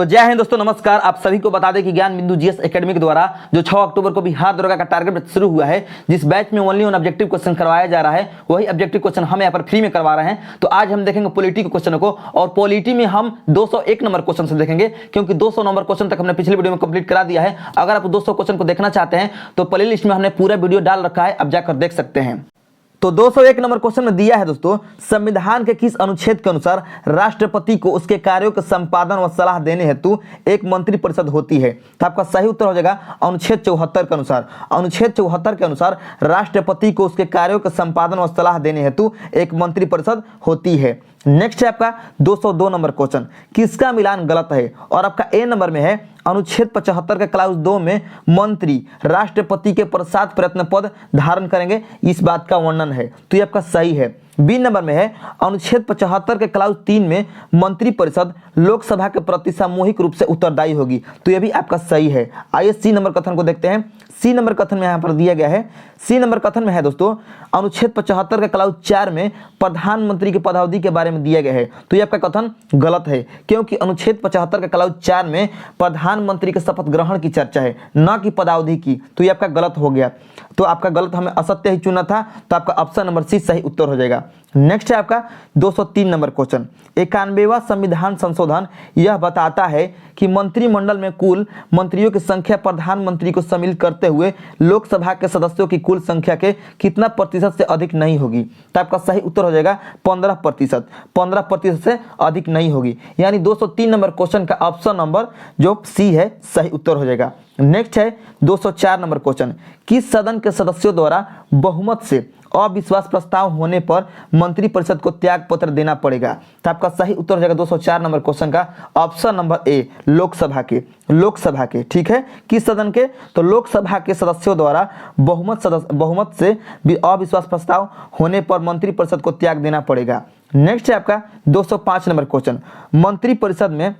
तो जय हिंद दोस्तों, नमस्कार। आप सभी को बता दें कि ज्ञान बिंदु जीएस एकेडमी के द्वारा जो 6 अक्टूबर को बिहार दरोगा का टारगेट शुरू हुआ है, जिस बैच में ओनली ऑन ऑब्जेक्टिव क्वेश्चन करवाया जा रहा है, वही ऑब्जेक्टिव क्वेश्चन हम यहाँ पर फ्री में करवा रहे हैं। तो आज हम देखेंगे पॉलिटी के क्वेश्चन को, और पॉलिटी में हम 201 नंबर क्वेश्चन से देखेंगे, क्योंकि 200 नंबर क्वेश्चन तक हमने पिछले वीडियो में कंप्लीट करा दिया है। अगर आप 200 क्वेश्चन को देखना चाहते हैं तो प्ले लिस्ट में हमने पूरा वीडियो डाल रखा है, आप जाकर देख सकते हैं। तो 201 नंबर क्वेश्चन में दिया है दोस्तों, संविधान के किस अनुच्छेद के अनुसार राष्ट्रपति को उसके कार्यों के संपादन व सलाह देने हेतु एक मंत्रिपरिषद होती है? तो आपका सही उत्तर हो जाएगा अनुच्छेद 74 के अनुसार। अनुच्छेद 74 के अनुसार राष्ट्रपति को उसके कार्यों के संपादन व सलाह देने हेतु एक मंत्रिपरिषद होती है। नेक्स्ट है आपका 202 नंबर क्वेश्चन, किसका मिलान गलत है? और आपका ए नंबर में है अनुच्छेद 75 के क्लाउज 2 में मंत्री राष्ट्रपति के पश्चात प्रयत्न पद धारण करेंगे, इस बात का वर्णन है, तो ये आपका सही है। बी नंबर में है अनुच्छेद 75 के क्लाउज 3 में मंत्रिपरिषद लोकसभा के प्रति सामूहिक रूप से उत्तरदायी होगी, तो यह भी आपका सही है। आइए सी नंबर कथन को देखते हैं। सी नंबर कथन में यहाँ पर दिया गया है, सी नंबर कथन में है दोस्तों, अनुच्छेद 75 के क्लाउज 4 में प्रधानमंत्री की पदावधि के बारे में दिया गया है, तो यह आपका कथन गलत है, क्योंकि अनुच्छेद 75 के क्लाउज 4 में प्रधानमंत्री के शपथ ग्रहण की चर्चा है, न कि पदावधि की, तो यह आपका गलत हो गया। तो आपका गलत हमें असत्य ही चुना था, तो आपका ऑप्शन नंबर सी सही उत्तर हो जाएगा। नेक्स्ट है आपका 203 नंबर क्वेश्चन, 91वां संविधान संशोधन यह बताता है कि मंत्रिमंडल में कुल मंत्रियों की संख्या प्रधानमंत्री को शामिल करते हुए लोकसभा के सदस्यों की कुल संख्या के कितना प्रतिशत से अधिक नहीं होगी? तो आपका सही उत्तर हो जाएगा 15%। 15% से अधिक नहीं होगी, यानी 203 नंबर क्वेश्चन का ऑप्शन नंबर जो सी है सही उत्तर हो जाएगा। नेक्स्ट है 204 नंबर क्वेश्चन, किस सदन के सदस्यों द्वारा बहुमत से अविश्वास प्रस्ताव होने पर मंत्रिपरिषद को त्याग पत्र देना पड़ेगा? तो आपका सही उत्तर हो जाएगा 204 नंबर क्वेश्चन का ऑप्शन नंबर ए, लोकसभा के। लोकसभा के, ठीक है, किस सदन के? तो लोकसभा के सदस्यों द्वारा बहुमत से अविश्वास प्रस्ताव होने पर मंत्रिपरिषद को त्याग देना पड़ेगा। नेक्स्ट है आपका 205 नंबर क्वेश्चन, मंत्रिपरिषद में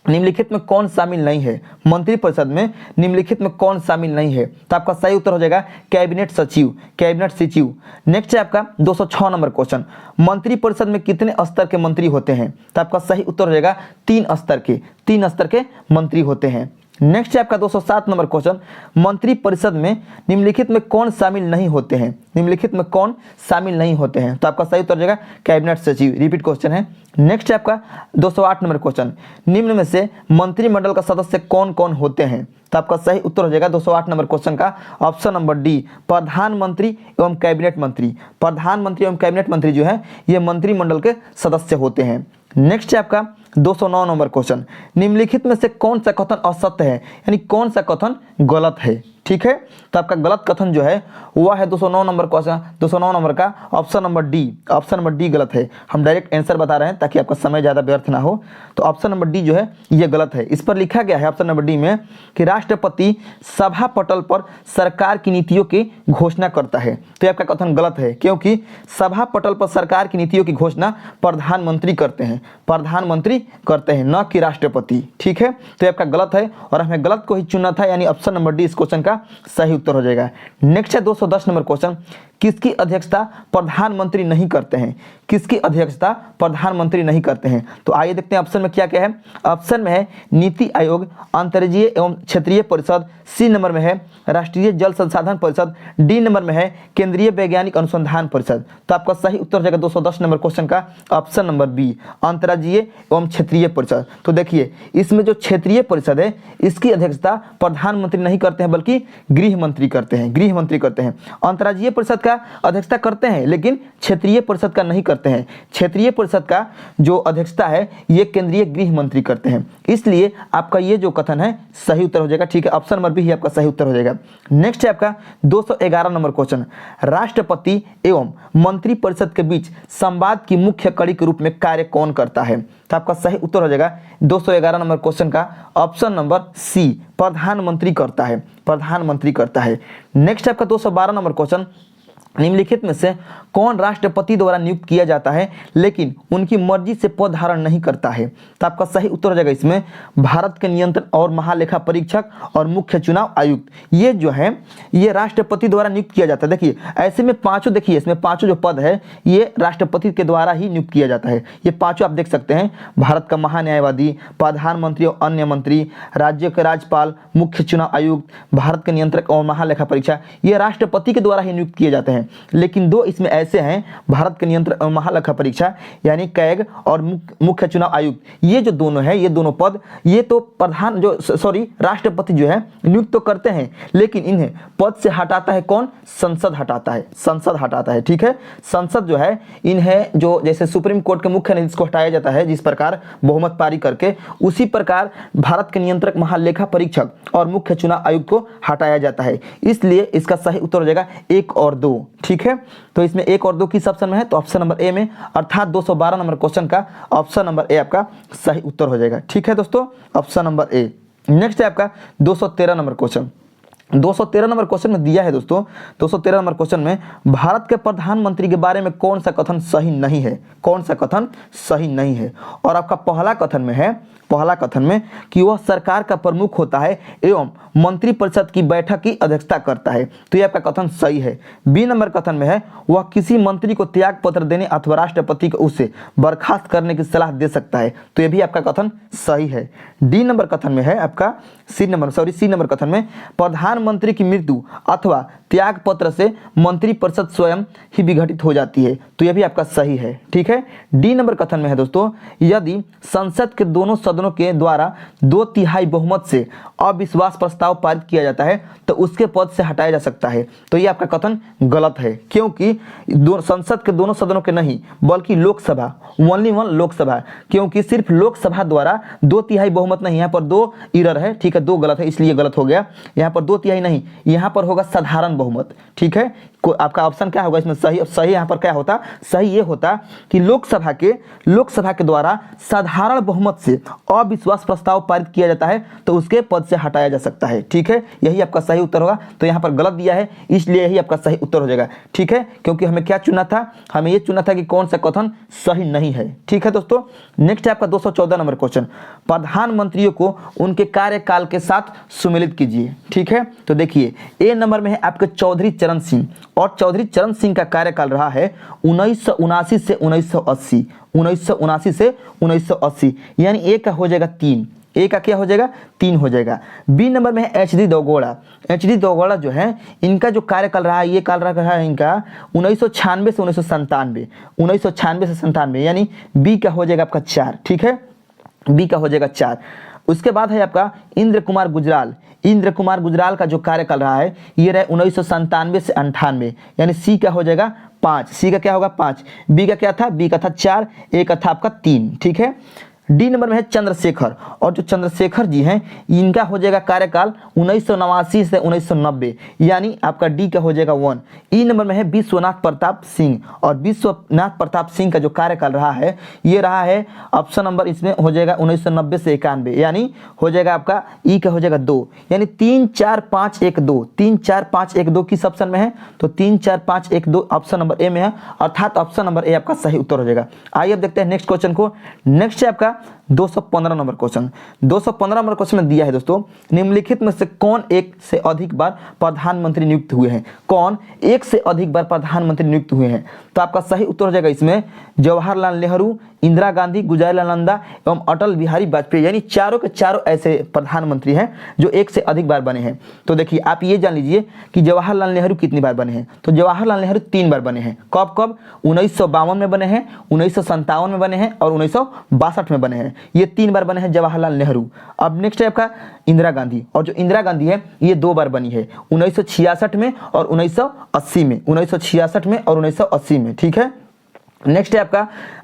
निम्नलिखित में कौन शामिल नहीं है? मंत्रिपरिषद में निम्नलिखित में कौन शामिल नहीं है? तो आपका सही उत्तर हो जाएगा कैबिनेट सचिव, कैबिनेट सचिव। नेक्स्ट है आपका 206 नंबर क्वेश्चन, मंत्रिपरिषद में कितने स्तर के मंत्री होते हैं? तो आपका सही उत्तर हो जाएगा 3 स्तर के मंत्री होते हैं। नेक्स्ट है आपका 207 नंबर क्वेश्चन, मंत्रिपरिषद में निम्नलिखित में कौन शामिल नहीं होते हैं? निम्नलिखित में कौन शामिल नहीं होते हैं? तो आपका सही उत्तर हो जाएगा कैबिनेट सचिव, रिपीट क्वेश्चन है। नेक्स्ट है आपका 208 नंबर क्वेश्चन, निम्न में से मंत्रिमंडल का सदस्य कौन कौन होते हैं? तो आपका सही उत्तर हो जाएगा 208 नंबर क्वेश्चन का ऑप्शन नंबर डी, प्रधानमंत्री एवं कैबिनेट मंत्री। प्रधानमंत्री एवं कैबिनेट मंत्री जो है ये मंत्रिमंडल के सदस्य होते हैं। नेक्स्ट है आपका 209 नंबर क्वेश्चन, निम्नलिखित में से कौन सा कथन असत्य है, यानी कौन सा कथन गलत है? ठीक है, तो आपका गलत कथन जो है वह है 209 नंबर क्वेश्चन, 209 नंबर का option number D. Option number D गलत है, हम डायरेक्ट आंसर बता रहे हैं ताकि आपका समय ज़्यादा व्यर्थ ना हो। तो ऑप्शन नंबर डी जो है ये गलत है। इस पर लिखा गया है ऑप्शन नंबर डी में कि राष्ट्रपति सभा पटल पर सरकार की नीतियों की घोषणा करता है, तो ये आपका कथन गलत है, क्योंकि सभा पटल पर सरकार की नीतियों की घोषणा प्रधानमंत्री करते हैं, प्रधानमंत्री करते हैं, न कि राष्ट्रपति। ठीक है, तो ये आपका गलत है और हमें गलत को ही चुनना था, यानी ऑप्शन नंबर डी इस क्वेश्चन का सही उत्तर हो जाएगा। नेक्स्ट है 210 नंबर क्वेश्चन, किसकी अध्यक्षता प्रधानमंत्री नहीं करते हैं? किसकी अध्यक्षता प्रधानमंत्री नहीं करते हैं? तो आइए देखते हैं ऑप्शन में क्या क्या है। ऑप्शन में है नीति आयोग, अंतर्राज्यीय एवं क्षेत्रीय परिषद, सी नंबर में है राष्ट्रीय जल संसाधन परिषद, डी नंबर में है केंद्रीय वैज्ञानिक अनुसंधान परिषद। तो आपका सही उत्तर हो जाएगा 210 नंबर क्वेश्चन का ऑप्शन नंबर बी, अंतर्राज्यीय एवं क्षेत्रीय परिषद। तो देखिए इसमें जो क्षेत्रीय परिषद है इसकी अध्यक्षता प्रधानमंत्री नहीं करते हैं, बल्कि गृह मंत्री करते हैं, गृह मंत्री करते हैं। अंतर्राज्यीय परिषद का अध्यक्षता करते हैं, लेकिन क्षेत्रीय परिषद का नहीं करते हैं। क्षेत्रीय परिषद का जो अध्यक्षता है ये केंद्रीय गृह मंत्री करते हैं, इसलिए आपका ये जो कथन है सही उत्तर हो जाएगा। ठीक है, ऑप्शन नंबर बी ही आपका सही उत्तर हो जाएगा। नेक्स्ट है आपका 211 नंबर क्वेश्चन, राष्ट्रपति एवं मंत्रिपरिषद के बीच संवाद की मुख्य कड़ी के रूप में कार्य कौन करता है? तो आपका सही उत्तर हो जाएगा 211 नंबर क्वेश्चन का ऑप्शन नंबर सी, प्रधानमंत्री करता है, प्रधानमंत्री करता है। नेक्स्ट आपका 212 नंबर क्वेश्चन, निम्नलिखित में से कौन राष्ट्रपति द्वारा नियुक्त किया जाता है लेकिन उनकी मर्जी से पद धारण नहीं करता है? तो आपका सही उत्तर हो जाएगा इसमें भारत के नियंत्रण और महालेखा परीक्षक और मुख्य चुनाव आयुक्त, ये जो है ये राष्ट्रपति द्वारा नियुक्त किया जाता है। देखिए ऐसे में पांचों, देखिए इसमें पांचों जो पद है ये राष्ट्रपति के द्वारा ही नियुक्त किया जाता है। ये पांचों आप देख सकते हैं, भारत का महान्यायवादी, प्रधानमंत्री और अन्य मंत्री, राज्य के राज्यपाल, मुख्य चुनाव आयुक्त, भारत के नियंत्रक और महालेखा परीक्षक, ये राष्ट्रपति के द्वारा ही नियुक्त किए जाते हैं। लेकिन दो इसमें ऐसे हैं, भारत के नियंत्रक और महालेखा परीक्षा यानी कैग और मुख्य चुनाव आयुक्त, ये जो दोनों है, ये दोनों पद ये तो राष्ट्रपति जो है नियुक्त तो करते हैं, लेकिन इन्हें पद से हटाता है कौन? संसद हटाता है, संसद हटाता है। ठीक है, संसद जो है इन्हें, जो जैसे सुप्रीम कोर्ट के मुख्य न्यायाधीश को हटाया जाता है जिस प्रकार बहुमत पारी करके, उसी प्रकार भारत के नियंत्रक, महालेखा परीक्षक और मुख्य चुनाव आयुक्त को हटाया जाता है। इसलिए इसका सही उत्तर हो जाएगा 1 और 2। ठीक है, तो इसमें 1 और 2 किस ऑप्शन में है? तो ऑप्शन नंबर ए में, अर्थात 212 नंबर क्वेश्चन का ऑप्शन नंबर ए आपका सही उत्तर हो जाएगा। ठीक है दोस्तों, ऑप्शन नंबर ए। नेक्स्ट है आपका 213 नंबर क्वेश्चन। 213 नंबर क्वेश्चन में दिया है दोस्तों, 213 नंबर क्वेश्चन में भारत के प्रधानमंत्री के बारे में कौन सा कथन सही नहीं है? कौन सा कथन सही नहीं है? और आपका पहला कथन में है, पहला कथन में कि वह सरकार का प्रमुख होता है एवं मंत्रिपरिषद की बैठक की अध्यक्षता करता है, तो यह आपका कथन सही है। बी नंबर कथन में है वह किसी मंत्री को त्याग पत्र देने अथवा राष्ट्रपति को उसे बर्खास्त करने की सलाह दे सकता है, तो यह भी आपका कथन सही है। डी नंबर कथन में है आपका सी नंबर कथन में प्रधानमंत्री की मृत्यु अथवा त्याग पत्र से मंत्रिपरिषद स्वयं ही विघटित हो जाती है, तो यह भी आपका सही है। ठीक है, डी नंबर कथन में है दोस्तों, यदि संसद के दोनों सदनों के द्वारा 2/3 बहुमत से अविश्वास प्रस्ताव पारित किया जाता है तो उसके पद से हटाया जा सकता है, तो ये आपका कथन गलत है, क्योंकि संसद के दोनों सदनों के नहीं बल्कि लोकसभा, ओनली वन लोकसभा, क्योंकि सिर्फ लोकसभा द्वारा 2/3 बहुमत नहीं, यहाँ पर 2 एरर है। ठीक है, 2 गलत है इसलिए गलत हो गया, यहाँ पर 2/3 नहीं, यहाँ पर होगा साधारण बहुमत। ठीक है, आपका ऑप्शन क्या होगा इसमें सही? सही यहाँ पर क्या होता? सही ये होता कि लोकसभा के द्वारा साधारण बहुमत से अविश्वास प्रस्ताव पारित किया जाता है तो उसके पद से हटाया जा सकता है। ठीक है, यही आपका सही उत्तर होगा, तो यहाँ पर गलत दिया है इसलिए यही आपका सही उत्तर हो जाएगा। ठीक है, क्योंकि हमें क्या चुना था? हमें ये चुना था कि कौन सा कथन सही नहीं है। ठीक है दोस्तों, नेक्स्ट है आपका 214 नंबर क्वेश्चन, प्रधानमंत्रियों को उनके कार्यकाल के साथ सुमेलित कीजिए। ठीक है, तो देखिए ए नंबर में है आपके चौधरी चरण सिंह, और चौधरी चरण सिंह का कार्यकाल रहा है 1979 से 1980, 1979 से 1980, यानी ए का हो जाएगा 3, ए का क्या हो जाएगा? 3 हो जाएगा। बी नंबर में है एच.डी. देवगौड़ा। एच.डी. देवगौड़ा जो है इनका जो कार्यकाल रहा है, ये काल रहा है इनका 1996 से 1997, 1996 से 97, यानी बी का हो जाएगा आपका 4। ठीक है, बी का हो जाएगा 4। उसके बाद है आपका इंद्र कुमार गुजराल। इंद्र कुमार गुजराल का जो कार्यकाल रहा है ये रहा 1997 से 98, यानी सी का हो जाएगा 5, सी का क्या होगा 5। बी का क्या था? बी का था 4, ए का था आपका 3। ठीक है, डी नंबर में है चंद्रशेखर, और जो चंद्रशेखर जी हैं इनका हो जाएगा कार्यकाल 1989 से 1990, यानी आपका डी का हो जाएगा 1। ई नंबर में है विश्वनाथ प्रताप सिंह, और विश्वनाथ प्रताप सिंह का जो कार्यकाल रहा है ये रहा है ऑप्शन नंबर इसमें हो जाएगा 1990 से 91, यानी हो जाएगा आपका ई का हो जाएगा 2, यानी 3 4 5 1 2, 3 4 5 1 2 किस ऑप्शन में है? तो 3 4 5 1 2 ऑप्शन नंबर ए में है, अर्थात ऑप्शन नंबर ए आपका सही उत्तर हो जाएगा। आइए अब देखते हैं नेक्स्ट क्वेश्चन को। नेक्स्ट है आपका 215 नंबर क्वेश्चन। 215 नंबर क्वेश्चन में दिया है दोस्तों, निम्नलिखित में से कौन एक से अधिक बार प्रधानमंत्री नियुक्त हुए हैं? कौन एक से अधिक बार प्रधानमंत्री नियुक्त हुए हैं? तो आपका सही उत्तर हो जाएगा इसमें जवाहरलाल नेहरू, इंदिरा गांधी, गुजरलाल नंदा एवं अटल बिहारी वाजपेयी, यानी चारों के चारों ऐसे प्रधानमंत्री हैं जो एक से अधिक बार बने हैं। तो देखिए आप ये जान लीजिए कि जवाहरलाल नेहरू कितनी बार बने हैं? तो जवाहरलाल नेहरू 3 बार बने हैं। कब कब? 1952 में बने हैं, 1957 में बने हैं और 1962 में बने हैं। ये 3 बार बने हैं जवाहरलाल नेहरू। अब नेक्स्ट है आपका इंदिरा गांधी, और जो इंदिरा गांधी है ये 2 बार बनी है, 1966 में और 1980 में, 1966 में और 1980 में। ठीक है, नेक्स्ट है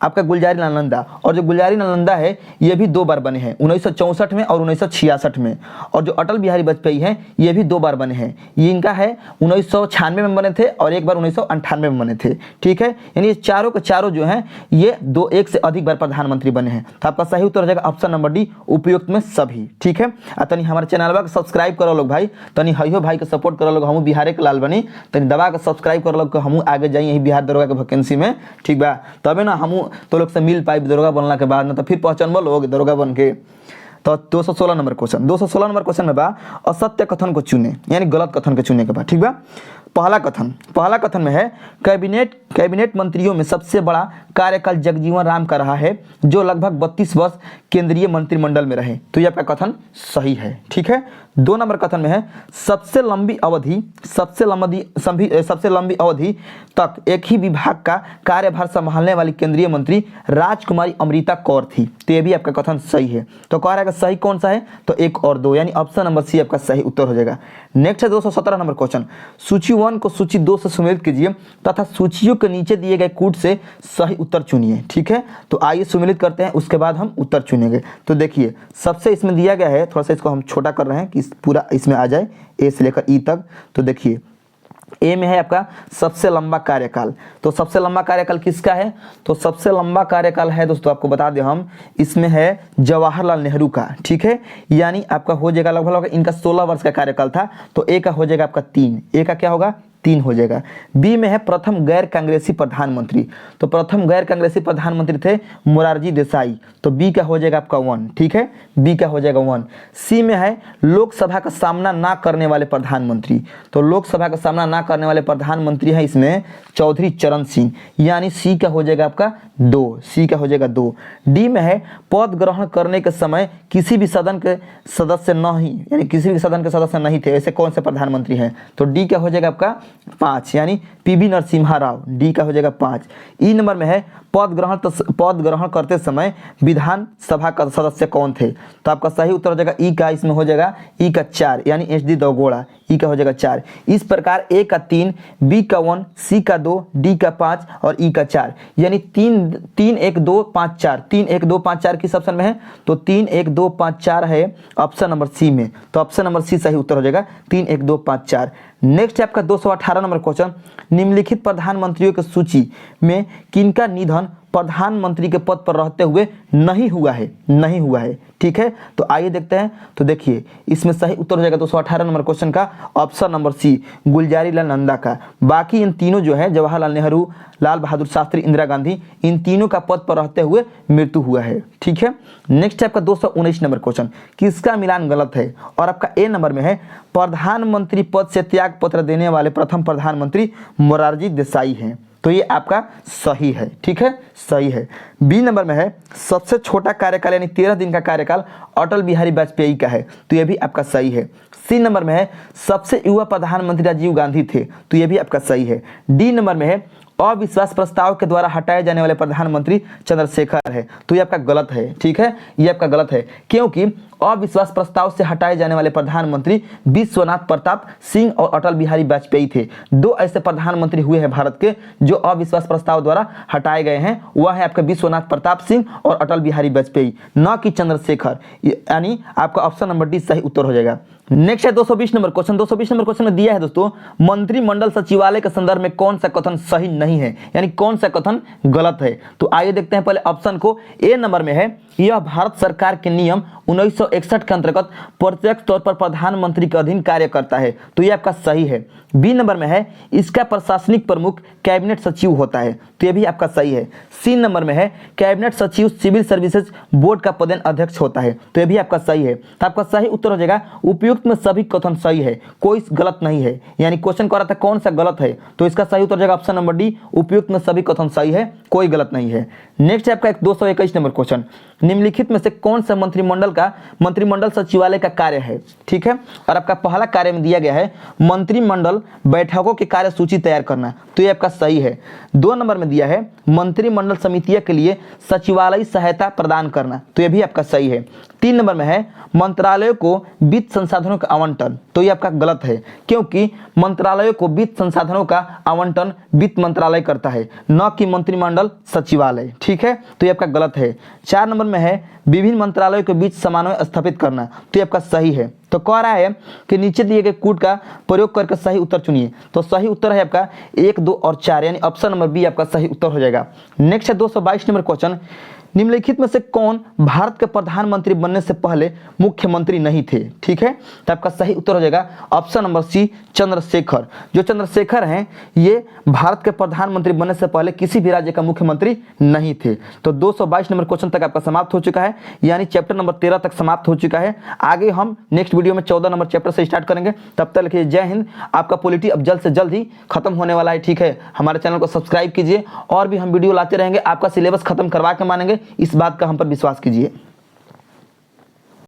आपका गुलजारी लाल नंदा, और जो गुलजारी लाल नंदा है ये भी 2 बार बने हैं, 1964 में और 1966 में। और जो अटल बिहारी वाजपेयी हैं ये भी 2 बार बने हैं, ये इनका है 1996 में बने थे और एक बार 1998 में बने थे। ठीक है, यानी ये चारों के चारों जो हैं ये 1 से अधिक बार प्रधानमंत्री बने हैं। तो आपका सही उत्तर हो जाएगा ऑप्शन नंबर डी, उपयुक्त में सभी। ठीक है, तनी हमारे चैनल को सब्सक्राइब करो लोग भाई, तनी हयो भाई के सपोर्ट करो लोग, हम बिहार के लाल बनी, तनी दबा के सब्सक्राइब करो लोग, हम आगे जाइए यही बिहार दरोगा के वैकेंसी में। ठीक बा, तबे ना हम तो लोग से मिल पाइप दरोगा बनला के बाद ना, तो फिर पहचान लोग दरोगा बन के। तो 216 नंबर क्वेश्चन, 216 नंबर क्वेश्चन में बा असत्य कथन को चुने, यानी गलत कथन को चुने के बाद। ठीक बा, पहला कथन में है कैबिनेट मंत्रियों में सबसे बड़ा कार्यकाल जगजीवन राम का रहा है, जो लगभग 32 वर्ष केंद्रीय मंत्रिमंडल में रहे। तो ये आपका कथन सही है। ठीक है, 2 नंबर कथन में है सबसे लंबी अवधि तक एक ही विभाग का कार्यभार संभालने वाली केंद्रीय मंत्री राजकुमारी अमृता कौर थी। तो ये भी आपका कथन सही है। तो कह रहा है सही कौन सा है, तो 1 और 2, यानी ऑप्शन नंबर सी आपका सही उत्तर हो जाएगा। नेक्स्ट है 217 नंबर क्वेश्चन, सूची 1 को सूची 2 से सम्मिलित कीजिए तथा सूचियों के नीचे दिए गए कूट से सही उत्तर चुनिए। ठीक है, तो आइए सम्मिलित करते हैं, उसके बाद हम उत्तर चुनेंगे। तो देखिए सबसे इसमें दिया गया है, थोड़ा सा इसको हम छोटा कर रहे हैं कि पूरा इसमें आ जाए, ए से लेकर ई तक। तो देखिए ए में है आपका सबसे लंबा कार्यकाल। तो सबसे लंबा कार्यकाल किसका है, तो सबसे लंबा कार्यकाल है दोस्तों, आपको बता दें हम, इसमें है जवाहरलाल नेहरू का। ठीक है, यानी आपका हो जाएगा लगभग इनका 16 वर्ष का कार्यकाल था, तो ए का हो जाएगा आपका 3, ए का क्या होगा 3 हो जाएगा। बी में है प्रथम गैर कांग्रेसी प्रधानमंत्री, तो प्रथम गैर कांग्रेसी प्रधानमंत्री थे मोरारजी देसाई, तो बी का हो जाएगा आपका 1। ठीक है, बी का हो जाएगा 1। सी में है लोकसभा का सामना ना करने वाले प्रधानमंत्री, तो लोकसभा का सामना ना करने वाले प्रधानमंत्री हैं इसमें चौधरी चरण सिंह, यानी सी का हो जाएगा आपका 2, सी का हो जाएगा 2। डी में है पद ग्रहण करने के समय किसी भी सदन के सदस्य नहीं, यानी किसी भी सदन के सदस्य नहीं थे, ऐसे कौन से प्रधानमंत्री हैं, तो डी का हो जाएगा आपका 5, यानी पीवी नरसिम्हा राव, डी का हो जाएगा 5। ई नंबर में है पद ग्रहण करते समय विधानसभा का सदस्य कौन थे, तो आपका सही उत्तर हो जाएगा ई का, इसमें हो जाएगा ई का 4, यानी एच.डी. देवगौड़ा, ई का हो जाएगा 4। इस प्रकार ए का 3, बी का 1, सी का 2, डी का 5 और ई का 4, यानी 3 1 2 5 4, 3 1 2 5 4 किस ऑप्शन में है, तो 3 1 2 5 4 है ऑप्शन नंबर सी में, तो ऑप्शन नंबर सी सही उत्तर हो जाएगा 3 1 2 5 4। नेक्स्ट है आपका 218 नंबर क्वेश्चन, निम्नलिखित प्रधानमंत्रियों की सूची में किनका निधन प्रधानमंत्री के पद पर रहते हुए नहीं हुआ है। ठीक है, तो आइए देखते हैं। तो देखिए इसमें सही उत्तर हो जाएगा 218 नंबर क्वेश्चन का option number C, Gulzari Lal Nanda का। बाकी इन तीनों जो है जवाहरलाल नेहरू, लाल बहादुर शास्त्री, इंदिरा गांधी, इन तीनों का पद पर रहते हुए मृत्यु हुआ है। ठीक है, नेक्स्ट है आपका 219 नंबर क्वेश्चन, किसका मिलान गलत है, और आपका ए नंबर में है प्रधानमंत्री पद से त्याग पत्र देने वाले प्रथम प्रधानमंत्री मोरारजी देसाई हैं, तो ये आपका सही है। ठीक है, सही है। बी नंबर में है सबसे छोटा कार्यकाल यानी 13 दिन का कार्यकाल अटल बिहारी वाजपेयी का है, तो ये भी आपका सही है। सी नंबर में है सबसे युवा प्रधानमंत्री राजीव गांधी थे, तो ये भी आपका सही है। डी नंबर में है अविश्वास प्रस्ताव के द्वारा हटाए जाने वाले प्रधानमंत्री चंद्रशेखर है, तो ये आपका गलत है। ठीक है, ये आपका गलत है, क्योंकि अविश्वास प्रस्ताव से हटाए जाने वाले प्रधानमंत्री विश्वनाथ प्रताप सिंह और अटल बिहारी वाजपेयी थे। 2 ऐसे प्रधानमंत्री हुए हैं भारत के जो अविश्वास प्रस्ताव द्वारा हटाए गए हैं, वह है आपका विश्वनाथ प्रताप सिंह और अटल बिहारी वाजपेयी, न कि चंद्रशेखर, यानी आपका ऑप्शन नंबर डी सही उत्तर हो जाएगा। नेक्स्ट है 220 नंबर क्वेश्चन। 220 नंबर क्वेश्चन में दिया है दोस्तों, मंत्रिमंडल सचिवालय के संदर्भ में कौन सा कथन सही नहीं है, यानी कौन सा कथन गलत है। तो आइए देखते हैं पहले ऑप्शन को। ए नंबर में है यह भारत सरकार के नियम 1961 के अंतर्गत प्रत्यक्ष तौर पर प्रधानमंत्री के अधीन कार्य करता है, तो यह आपका सही है। बी नंबर में है इसका प्रशासनिक प्रमुख कैबिनेट सचिव होता है, तो यह भी आपका सही है। सी नंबर में है कैबिनेट सचिव सिविल सर्विसेज बोर्ड का पदेन अध्यक्ष होता है, तो यह भी आपका सही है। तो आपका सही उत्तर हो जाएगा उपयुक्त में सभी कथन सही है, कोई गलत नहीं है। यानी क्वेश्चन कह रहा था कौन सा गलत है, तो इसका सही उत्तर हो जाएगा ऑप्शन नंबर डी, उपयुक्त में सभी कथन सही है, कोई गलत नहीं है। नेक्स्ट है आपका 221 नंबर क्वेश्चन, निम्नलिखित में से कौन सा मंत्रिमंडल सचिवालय का कार्य है। ठीक है, और आपका पहला कार्य में दिया गया है मंत्रिमंडल बैठकों की कार्य सूची तैयार करना, तो ये आपका सही है। 2 नंबर में दिया है मंत्रिमंडल समितियों के लिए सचिवालय सहायता प्रदान करना, तो ये भी आपका सही है। 3 नंबर में है मंत्रालयों को वित्त संसाधनों का आवंटन, तो ये आपका गलत है, क्योंकि मंत्रालयों को वित्त संसाधनों का आवंटन वित्त मंत्रालय करता है, न कि मंत्रिमंडल सचिवालय। ठीक है, तो ये आपका गलत है। 4 नंबर में है विभिन्न मंत्रालयों के बीच समन्वय स्थापित करना, तो ये आपका सही है। तो कह रहा है कि नीचे दिए गए कूट का प्रयोग करके सही उत्तर चुनिए, तो सही उत्तर है आपका 1, 2 और 4, यानी ऑप्शन नंबर बी आपका सही उत्तर हो जाएगा। नेक्स्ट है 222 नंबर क्वेश्चन, निम्नलिखित में से कौन भारत के प्रधानमंत्री बनने से पहले मुख्यमंत्री नहीं थे? ठीक है, तो आपका सही उत्तर हो जाएगा ऑप्शन नंबर सी, चंद्रशेखर। जो चंद्रशेखर हैं ये भारत के प्रधानमंत्री बनने से पहले किसी भी राज्य का मुख्यमंत्री नहीं थे। तो 222 नंबर क्वेश्चन तक आपका समाप्त हो चुका है, यानी चैप्टर नंबर 13 तक समाप्त हो चुका है। आगे हम नेक्स्ट वीडियो में 14 नंबर चैप्टर से स्टार्ट करेंगे। तब तक के जय हिंद। आपका पॉलिटी अब जल्द से जल्द ही खत्म होने वाला है। ठीक है, हमारे चैनल को सब्सक्राइब कीजिए और भी हम वीडियो लाते रहेंगे, आपका सिलेबस खत्म करवा के मानेंगे, इस बात का हम पर विश्वास कीजिए।